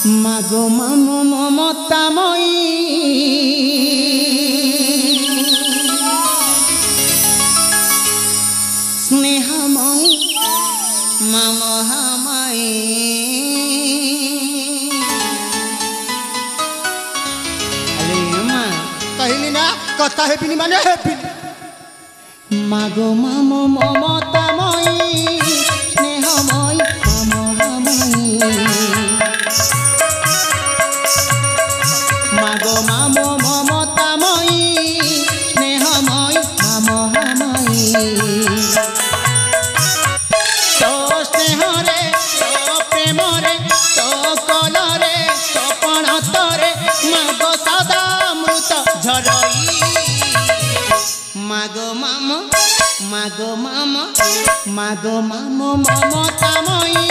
মাগো মামো মমতাময়ী স্নেহময়ী মামহাময়ী আলে মা कहली ना कथा हेबिनी माने हेबिनी মাগো মামো মমতাময়ী স্নেহময়ী মামহাময়ী মাগো মামো মমতাময়ী স্নেহময়ী মামহাময়ী তো স্নেহরে তো প্রেমরে তো কলরে তো পণতরে মাগো সদা মৃত ঝরই মাগো মামো মাগো মামো মাগো মামো মমতাময়ী